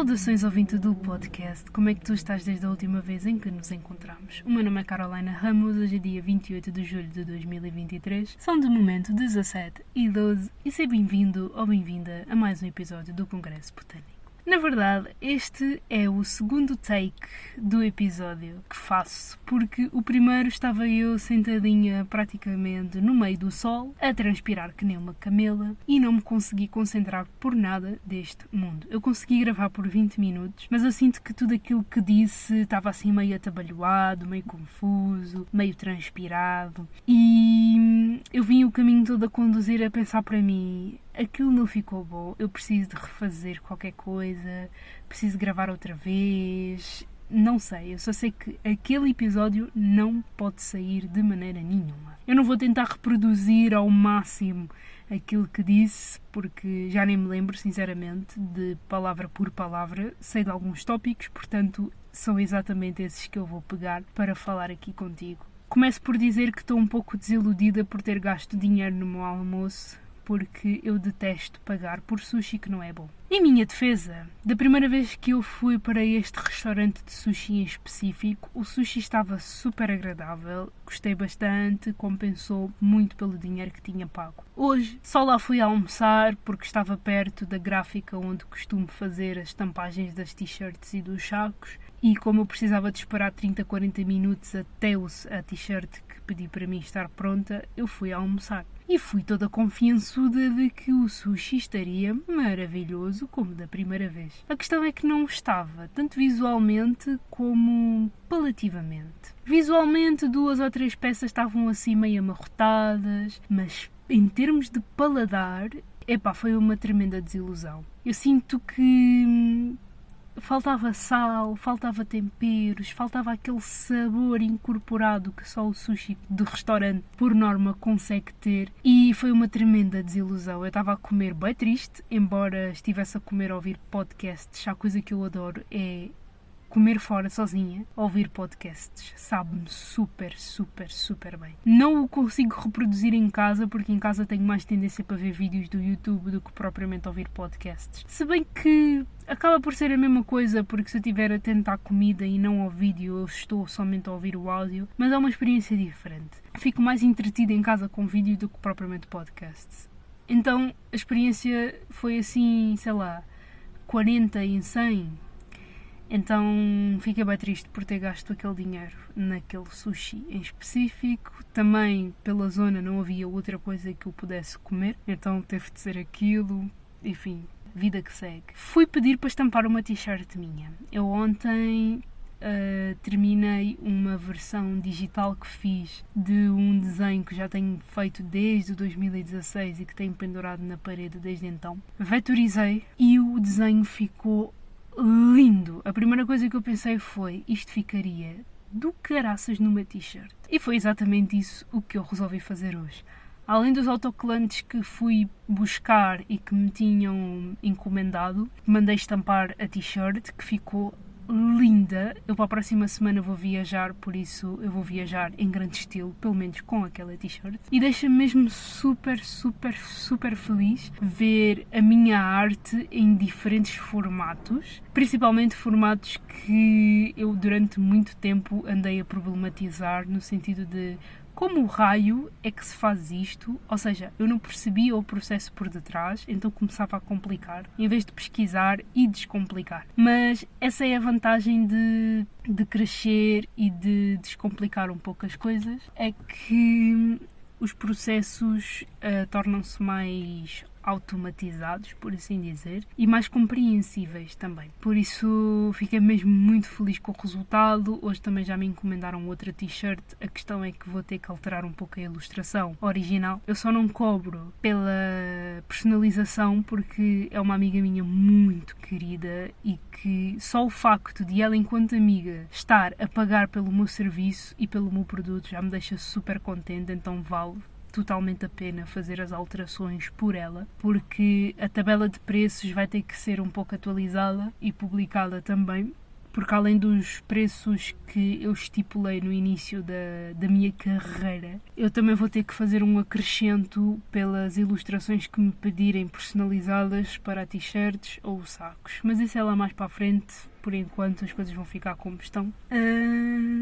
Saudações ouvinte do podcast, como é que tu estás desde a última vez em que nos encontramos? O meu nome é Carolina Ramos, hoje é dia 28 de julho de 2023, são de momento 17h12 e seja bem-vindo ou bem-vinda a mais um episódio do Congresso Botânico. Na verdade, este é o segundo take do episódio que faço, porque o primeiro estava eu sentadinha praticamente no meio do sol, a transpirar que nem uma camela e não me consegui concentrar por nada deste mundo. Eu consegui gravar por 20 minutos, mas eu sinto que tudo aquilo que disse estava assim meio atabalhoado, meio confuso, meio transpirado e eu vim o caminho todo a conduzir a pensar para mim: aquilo não ficou bom, eu preciso de refazer qualquer coisa, preciso gravar outra vez, não sei, eu só sei que aquele episódio não pode sair de maneira nenhuma. Eu não vou tentar reproduzir ao máximo aquilo que disse, porque já nem me lembro, sinceramente, de palavra por palavra, sei de alguns tópicos, portanto, são exatamente esses que eu vou pegar para falar aqui contigo. Começo por dizer que estou um pouco desiludida por ter gasto dinheiro no meu almoço, porque eu detesto pagar por sushi que não é bom. Em minha defesa, da primeira vez que eu fui para este restaurante de sushi em específico, o sushi estava super agradável, gostei bastante, compensou muito pelo dinheiro que tinha pago. Hoje só lá fui almoçar porque estava perto da gráfica onde costumo fazer as estampagens das t-shirts e dos sacos, e como eu precisava de esperar 30, 40 minutos até a t-shirt que pedi para mim estar pronta, eu fui almoçar. E fui toda confiançuda de que o sushi estaria maravilhoso como da primeira vez. A questão é que não estava, tanto visualmente como palativamente. Visualmente 2 ou 3 peças estavam assim meio amarrotadas, mas em termos de paladar, foi uma tremenda desilusão. Eu sinto que faltava sal, faltava temperos, faltava aquele sabor incorporado que só o sushi de restaurante, por norma, consegue ter. E foi uma tremenda desilusão. Eu estava a comer bem triste, embora estivesse a comer a ouvir podcasts. A coisa que eu adoro é comer fora sozinha, ouvir podcasts. Sabe-me super, super, super bem. Não o consigo reproduzir em casa, porque em casa tenho mais tendência para ver vídeos do YouTube do que propriamente ouvir podcasts. Se bem que acaba por ser a mesma coisa, porque se eu estiver atento à comida e não ao vídeo, eu estou somente a ouvir o áudio, mas é uma experiência diferente. Fico mais entretida em casa com vídeo do que propriamente podcasts. Então, a experiência foi assim, 40 em 100. Então fiquei bem triste por ter gasto aquele dinheiro naquele sushi em específico. Também pela zona não havia outra coisa que eu pudesse comer, então teve de ser aquilo. Enfim, vida que segue. Fui pedir para estampar uma t-shirt minha. Eu ontem terminei uma versão digital que fiz de um desenho que já tenho feito desde 2016 e que tenho pendurado na parede desde então. Vetorizei e o desenho ficou lindo. A primeira coisa que eu pensei foi: isto ficaria do caraças numa t-shirt. E foi exatamente isso o que eu resolvi fazer hoje. Além dos autocolantes que fui buscar e que me tinham encomendado, mandei estampar a t-shirt, que ficou linda. Eu para a próxima semana vou viajar, por isso eu vou viajar em grande estilo, pelo menos com aquela t-shirt. E deixa-me mesmo super, super, super feliz ver a minha arte em diferentes formatos, principalmente formatos que eu durante muito tempo andei a problematizar, no sentido de como raio é que se faz isto? Ou seja, eu não percebia o processo por detrás, então começava a complicar, em vez de pesquisar e descomplicar. Mas essa é a vantagem de crescer e de descomplicar um pouco as coisas, é que os processos tornam-se mais automatizados, por assim dizer, e mais compreensíveis também. Por isso fiquei mesmo muito feliz com o resultado. Hoje também já me encomendaram outra t-shirt. A questão é que vou ter que alterar um pouco a ilustração original. Eu só não cobro pela personalização porque é uma amiga minha muito querida e que só o facto de ela, enquanto amiga, estar a pagar pelo meu serviço e pelo meu produto já me deixa super contente, então vale totalmente a pena fazer as alterações por ela, porque a tabela de preços vai ter que ser um pouco atualizada e publicada também, porque além dos preços que eu estipulei no início da minha carreira, eu também vou ter que fazer um acrescento pelas ilustrações que me pedirem personalizadas para t-shirts ou sacos. Mas isso é lá mais para a frente, por enquanto as coisas vão ficar como estão.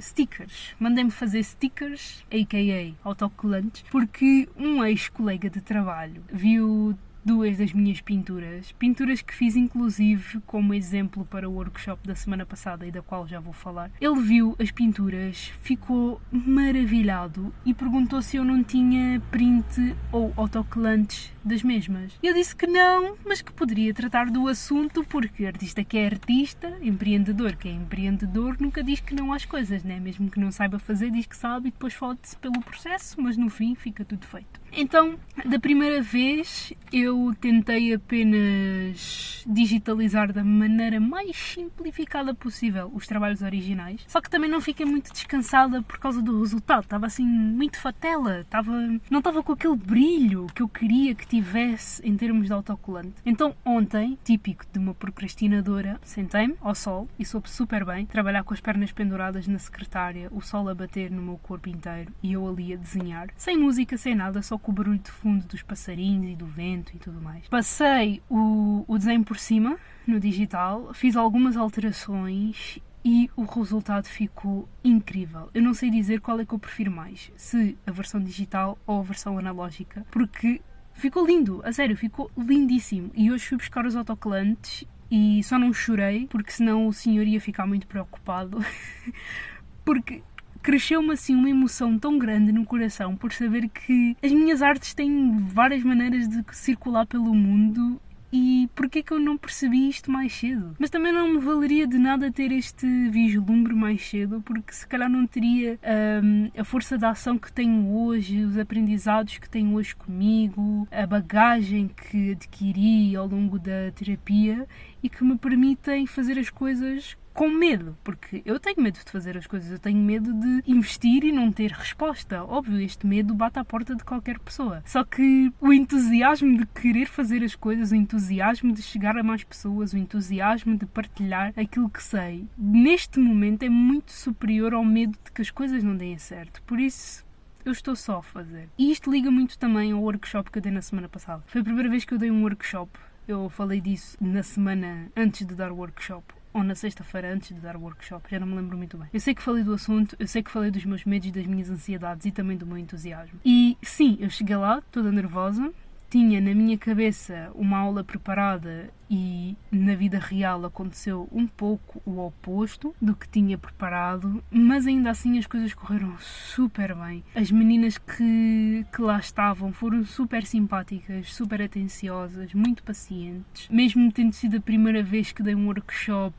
Stickers. Mandei-me fazer stickers, a.k.a. autocolantes, porque um ex-colega de trabalho viu 2 das minhas pinturas que fiz inclusive como exemplo para o workshop da semana passada e da qual já vou falar. Ele viu as pinturas, ficou maravilhado e perguntou se eu não tinha print ou autocolantes das mesmas. Eu disse que não, mas que poderia tratar do assunto, porque artista que é artista, empreendedor que é empreendedor, nunca diz que não às coisas, né? Mesmo que não saiba fazer, diz que sabe e depois fode-se pelo processo, mas no fim fica tudo feito. Então, da primeira vez, eu tentei apenas digitalizar da maneira mais simplificada possível os trabalhos originais, só que também não fiquei muito descansada por causa do resultado. Estava assim muito fatela, não estava com aquele brilho que eu queria que tivesse em termos de autocolante. Então ontem, típico de uma procrastinadora, sentei-me ao sol e soube super bem trabalhar com as pernas penduradas na secretária, o sol a bater no meu corpo inteiro e eu ali a desenhar, sem música, sem nada, só com o barulho de fundo dos passarinhos e do vento e tudo mais. Passei o desenho por cima no digital, fiz algumas alterações e o resultado ficou incrível. Eu não sei dizer qual é que eu prefiro mais, se a versão digital ou a versão analógica, porque ficou lindo, a sério, ficou lindíssimo. E hoje fui buscar os autocolantes e só não chorei, porque senão o senhor ia ficar muito preocupado, porque cresceu-me assim uma emoção tão grande no coração por saber que as minhas artes têm várias maneiras de circular pelo mundo. E porquê que eu não percebi isto mais cedo? Mas também não me valeria de nada ter este vislumbre mais cedo, porque se calhar não teria a força de ação que tenho hoje, os aprendizados que tenho hoje comigo, a bagagem que adquiri ao longo da terapia e que me permitem fazer as coisas com medo, porque eu tenho medo de fazer as coisas, eu tenho medo de investir e não ter resposta. Óbvio, este medo bate à porta de qualquer pessoa. Só que o entusiasmo de querer fazer as coisas, o entusiasmo de chegar a mais pessoas, o entusiasmo de partilhar aquilo que sei, neste momento é muito superior ao medo de que as coisas não deem certo. Por isso, eu estou só a fazer. E isto liga muito também ao workshop que eu dei na semana passada. Foi a primeira vez que eu dei um workshop. Eu falei disso na semana antes de dar o workshop, ou na sexta-feira antes de dar o workshop, já não me lembro muito bem. Eu sei que falei do assunto, eu sei que falei dos meus medos, das minhas ansiedades e também do meu entusiasmo. E sim, eu cheguei lá, toda nervosa, tinha na minha cabeça uma aula preparada e na vida real aconteceu um pouco o oposto do que tinha preparado, mas ainda assim as coisas correram super bem. As meninas que lá estavam foram super simpáticas, super atenciosas, muito pacientes. Mesmo tendo sido a primeira vez que dei um workshop,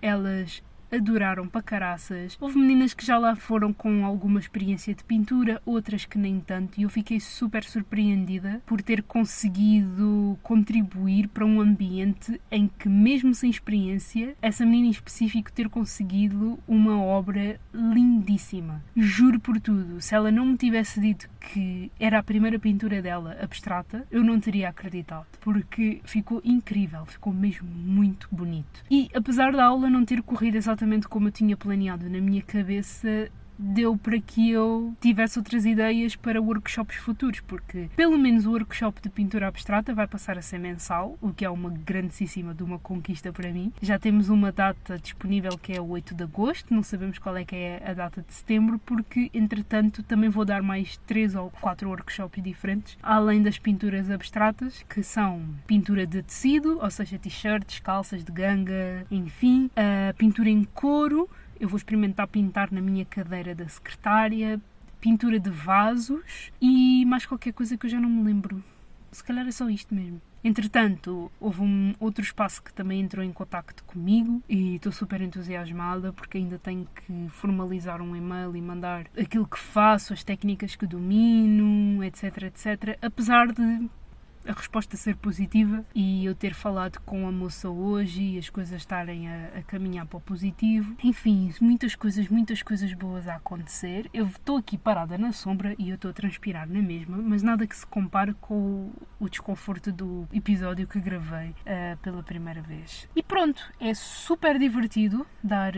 elas adoraram para caraças. Houve meninas que já lá foram com alguma experiência de pintura, outras que nem tanto, e eu fiquei super surpreendida por ter conseguido contribuir para um ambiente em que, mesmo sem experiência, essa menina em específico ter conseguido uma obra lindíssima. Juro por tudo, se ela não me tivesse dito que era a primeira pintura dela abstrata, eu não teria acreditado, porque ficou incrível, ficou mesmo muito bonito. E apesar da aula não ter corrido exatamente como eu tinha planeado na minha cabeça, deu para que eu tivesse outras ideias para workshops futuros, porque pelo menos o workshop de pintura abstrata vai passar a ser mensal, o que é uma grandíssima de uma conquista para mim. Já temos uma data disponível que é o 8 de agosto, não sabemos qual é que é a data de setembro, porque entretanto também vou dar mais 3 ou 4 workshops diferentes, além das pinturas abstratas, que são pintura de tecido, ou seja, t-shirts, calças de ganga, enfim, a pintura em couro. Eu vou experimentar pintar na minha cadeira da secretária, pintura de vasos e mais qualquer coisa que eu já não me lembro. Se calhar é só isto mesmo. Entretanto, houve um outro espaço que também entrou em contacto comigo e estou super entusiasmada porque ainda tenho que formalizar um e-mail e mandar aquilo que faço, as técnicas que domino, etc, etc. Apesar de a resposta ser positiva e eu ter falado com a moça hoje e as coisas estarem a caminhar para o positivo. Enfim, muitas coisas boas a acontecer. Eu estou aqui parada na sombra e eu estou a transpirar na mesma, mas nada que se compare com o desconforto do episódio que gravei pela primeira vez. E pronto, é super divertido dar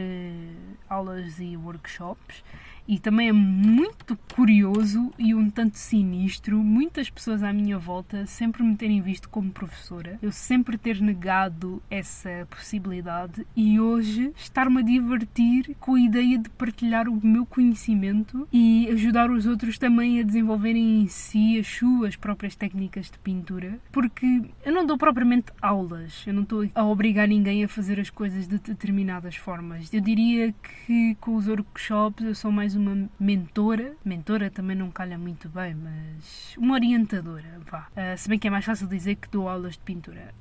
aulas e workshops. E também é muito curioso e um tanto sinistro muitas pessoas à minha volta sempre me terem visto como professora. Eu sempre ter negado essa possibilidade e hoje estar-me a divertir com a ideia de partilhar o meu conhecimento e ajudar os outros também a desenvolverem em si as suas próprias técnicas de pintura. Porque eu não dou propriamente aulas, eu não estou a obrigar ninguém a fazer as coisas de determinadas formas. Eu diria que com os workshops eu sou mais uma mentora também não calha muito bem, mas uma orientadora, vá. Se bem que é mais fácil dizer que dou aulas de pintura.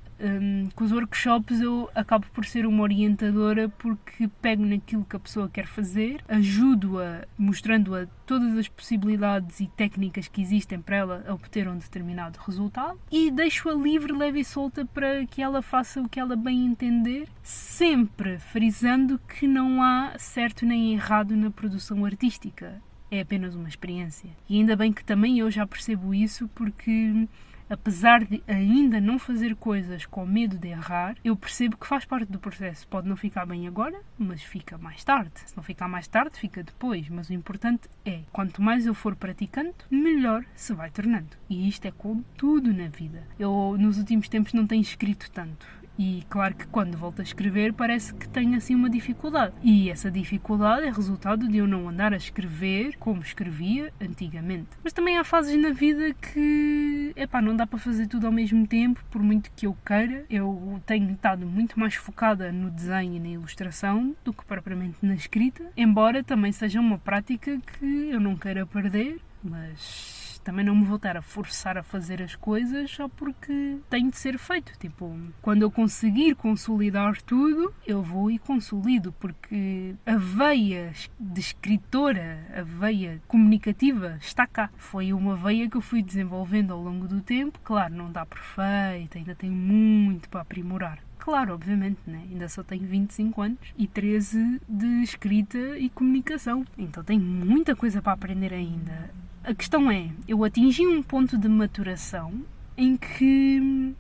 Com os workshops eu acabo por ser uma orientadora porque pego naquilo que a pessoa quer fazer, ajudo-a, mostrando-a todas as possibilidades e técnicas que existem para ela obter um determinado resultado e deixo-a livre, leve e solta para que ela faça o que ela bem entender, sempre frisando que não há certo nem errado na produção artística. É apenas uma experiência. E ainda bem que também eu já percebo isso porque apesar de ainda não fazer coisas com medo de errar, eu percebo que faz parte do processo. Pode não ficar bem agora, mas fica mais tarde. Se não ficar mais tarde, fica depois. Mas o importante é, quanto mais eu for praticando, melhor se vai tornando. E isto é com tudo na vida. Eu, nos últimos tempos, não tenho escrito tanto. E claro que quando volto a escrever parece que tenho assim uma dificuldade. E essa dificuldade é resultado de eu não andar a escrever como escrevia antigamente. Mas também há fases na vida que não dá para fazer tudo ao mesmo tempo, por muito que eu queira. Eu tenho estado muito mais focada no desenho e na ilustração do que propriamente na escrita. Embora também seja uma prática que eu não queira perder, mas também não me vou estar a forçar a fazer as coisas só porque tem de ser feito. Tipo, quando eu conseguir consolidar tudo, eu vou e consolido, porque a veia de escritora, a veia comunicativa está cá. Foi uma veia que eu fui desenvolvendo ao longo do tempo. Claro, não está perfeita, ainda tem muito para aprimorar. Claro, obviamente, né? Ainda só tenho 25 anos e 13 de escrita e comunicação. Então tenho muita coisa para aprender ainda. A questão é, eu atingi um ponto de maturação em que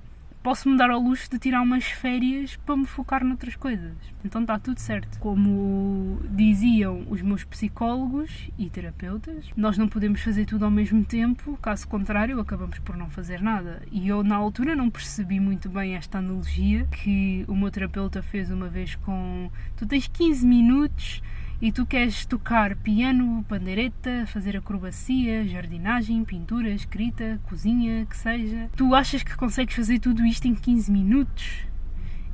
posso me dar ao luxo de tirar umas férias para me focar noutras coisas. Então está tudo certo. Como diziam os meus psicólogos e terapeutas, nós não podemos fazer tudo ao mesmo tempo, caso contrário acabamos por não fazer nada. E eu na altura não percebi muito bem esta analogia que o meu terapeuta fez uma vez com: tu tens 15 minutos e tu queres tocar piano, pandeireta, fazer acrobacia, jardinagem, pintura, escrita, cozinha, que seja. Tu achas que consegues fazer tudo isto em 15 minutos?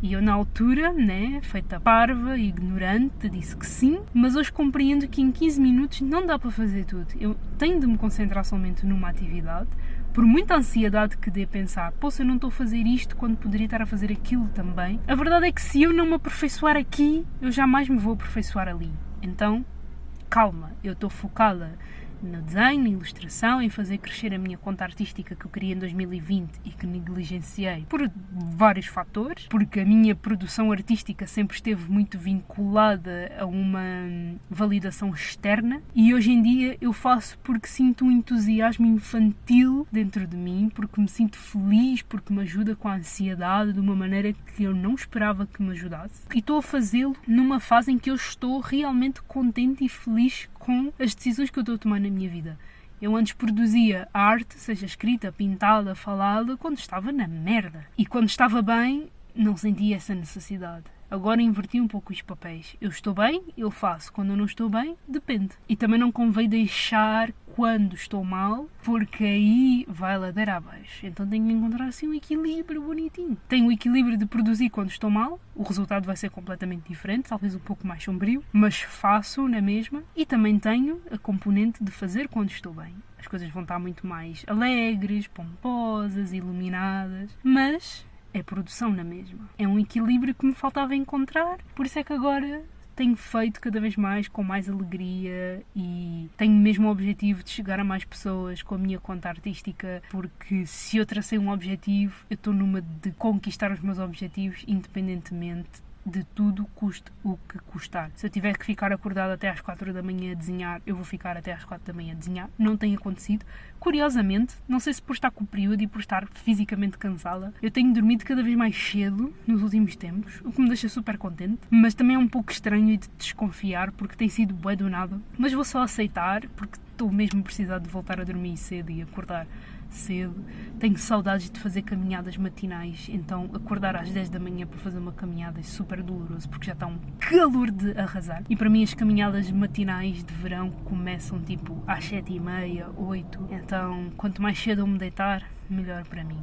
E eu na altura, né, feita parva e ignorante, disse que sim, mas hoje compreendo que em 15 minutos não dá para fazer tudo. Eu tenho de me concentrar somente numa atividade, por muita ansiedade que dê pensar, se eu não estou a fazer isto quando poderia estar a fazer aquilo também. A verdade é que se eu não me aperfeiçoar aqui, eu jamais me vou aperfeiçoar ali. Então, calma, eu estou focada no desenho, na ilustração, em fazer crescer a minha conta artística que eu queria em 2020 e que negligenciei por vários fatores, porque a minha produção artística sempre esteve muito vinculada a uma validação externa e hoje em dia eu faço porque sinto um entusiasmo infantil dentro de mim, porque me sinto feliz, porque me ajuda com a ansiedade de uma maneira que eu não esperava que me ajudasse e estou a fazê-lo numa fase em que eu estou realmente contente e feliz com as decisões que eu estou a tomar na minha vida. Eu antes produzia arte, seja escrita, pintada, falada, quando estava na merda. E quando estava bem, não sentia essa necessidade. Agora inverti um pouco os papéis. Eu estou bem, eu faço. Quando eu não estou bem, depende. E também não convém deixar quando estou mal, porque aí vai ladeira abaixo. Então tenho de encontrar assim um equilíbrio bonitinho. Tenho o equilíbrio de produzir quando estou mal, o resultado vai ser completamente diferente, talvez um pouco mais sombrio, mas faço na mesma. E também tenho a componente de fazer quando estou bem. As coisas vão estar muito mais alegres, pomposas, iluminadas, mas é produção na mesma. É um equilíbrio que me faltava encontrar, por isso é que agora tenho feito cada vez mais com mais alegria e tenho mesmo o objetivo de chegar a mais pessoas com a minha conta artística, porque se eu tracei um objetivo, eu estou numa de conquistar os meus objetivos independentemente de tudo, custe o que custar. Se eu tiver que ficar acordada até às 4 da manhã a desenhar, eu vou ficar até às 4 da manhã a desenhar. Não tem acontecido. Curiosamente, não sei se por estar com o período e por estar fisicamente cansada, eu tenho dormido cada vez mais cedo nos últimos tempos, o que me deixa super contente, mas também é um pouco estranho e de desconfiar, porque tem sido bué do nada. Mas vou só aceitar, porque estou mesmo a precisar de voltar a dormir cedo e acordar cedo. Tenho saudades de fazer caminhadas matinais, então acordar às 10 da manhã para fazer uma caminhada é super doloroso, porque já está um calor de arrasar. E para mim as caminhadas matinais de verão começam tipo às 7h30, 8. Então quanto mais cedo eu me deitar, melhor para mim.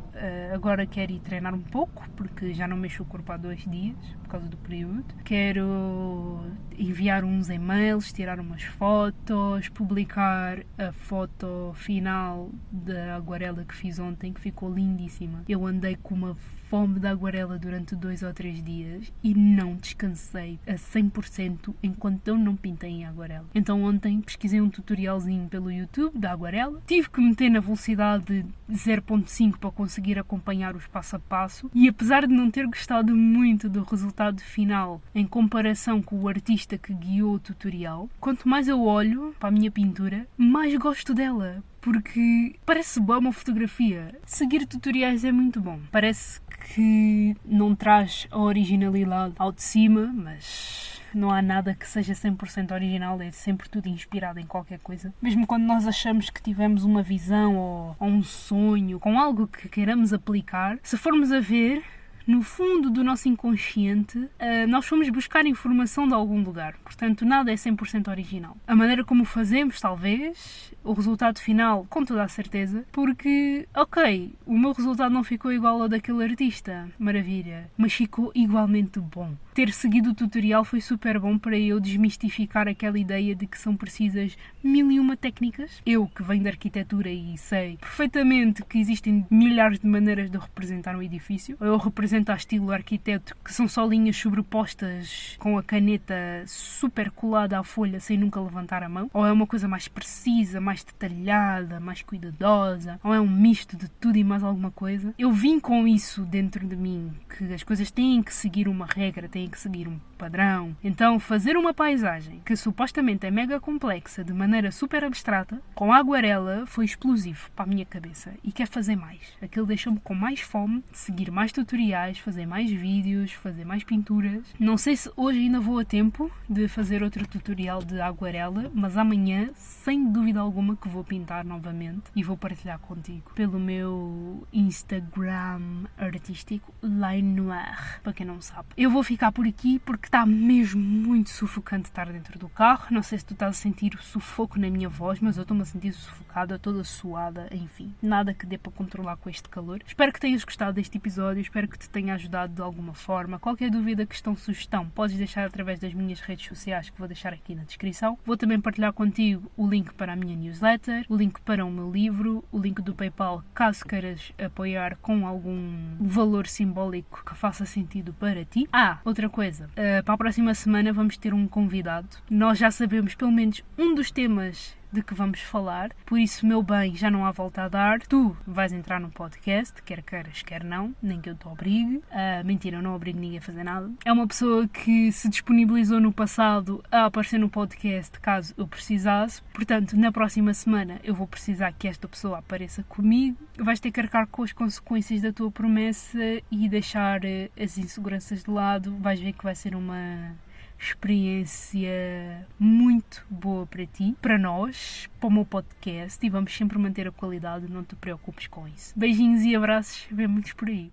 Agora quero ir treinar um pouco, porque já não mexo o corpo há 2 dias, por causa do período. Quero enviar uns e-mails, tirar umas fotos, publicar a foto final da aguarela que fiz ontem, que ficou lindíssima. Eu andei com uma fome de aguarela durante 2 ou 3 dias e não descansei a 100% enquanto eu não pintei em aguarela. Então ontem pesquisei um tutorialzinho pelo YouTube da aguarela, tive que meter na velocidade 0.5 para conseguir acompanhar os passo a passo, e apesar de não ter gostado muito do resultado final em comparação com o artista que guiou o tutorial, quanto mais eu olho para a minha pintura, mais gosto dela, porque parece boa uma fotografia. Seguir tutoriais é muito bom. Parece que não traz a originalidade ao de cima, mas não há nada que seja 100% original, é sempre tudo inspirado em qualquer coisa. Mesmo quando nós achamos que tivemos uma visão ou um sonho com algo que queiramos aplicar, se formos a ver, no fundo do nosso inconsciente, nós fomos buscar informação de algum lugar. Portanto, nada é 100% original. A maneira como o fazemos, talvez, o resultado final, com toda a certeza, porque, ok, o meu resultado não ficou igual ao daquele artista, maravilha, mas ficou igualmente bom. Ter seguido o tutorial foi super bom para eu desmistificar aquela ideia de que são precisas 1001 técnicas. Eu, que venho de arquitetura e sei perfeitamente que existem milhares de maneiras de representar um edifício, eu represento a estilo arquiteto, que são só linhas sobrepostas com a caneta super colada à folha sem nunca levantar a mão, ou é uma coisa mais precisa, mais detalhada, mais cuidadosa, ou é um misto de tudo e mais alguma coisa. Eu vim com isso dentro de mim, que as coisas têm que seguir uma regra, têm que seguir um padrão. Então, fazer uma paisagem que supostamente é mega complexa, de maneira super abstrata, com aguarela, foi explosivo para a minha cabeça e quero fazer mais. Aquilo deixou-me com mais fome de seguir mais tutoriais, fazer mais vídeos, fazer mais pinturas. Não sei se hoje ainda vou a tempo de fazer outro tutorial de aguarela, mas amanhã, sem dúvida alguma, que vou pintar novamente e vou partilhar contigo pelo meu Instagram artístico, Line Noir, para quem não sabe. Eu vou ficar por aqui porque está mesmo muito sufocante estar dentro do carro. Não sei se tu estás a sentir o sufoco na minha voz, mas eu estou-me a sentir sufocada, toda suada, enfim. Nada que dê para controlar com este calor. Espero que tenhas gostado deste episódio, espero que te tenha ajudado de alguma forma. Qualquer dúvida, questão, sugestão, podes deixar através das minhas redes sociais, que vou deixar aqui na descrição. Vou também partilhar contigo o link para a minha newsletter, o link para o meu livro, o link do PayPal, caso queiras apoiar com algum valor simbólico que faça sentido para ti. Outra coisa, para a próxima semana vamos ter um convidado. Nós já sabemos pelo menos um dos temas de que vamos falar, por isso, meu bem, já não há volta a dar. Tu vais entrar no podcast, quer queiras, quer não, nem que eu te obrigue. Mentira, eu não obrigo ninguém a fazer nada. É uma pessoa que se disponibilizou no passado a aparecer no podcast caso eu precisasse. Portanto, na próxima semana eu vou precisar que esta pessoa apareça comigo. Vais ter que arcar com as consequências da tua promessa e deixar as inseguranças de lado. Vais ver que vai ser uma experiência muito boa para ti, para nós, para o meu podcast, e vamos sempre manter a qualidade, não te preocupes com isso. Beijinhos e abraços, vemo-nos por aí.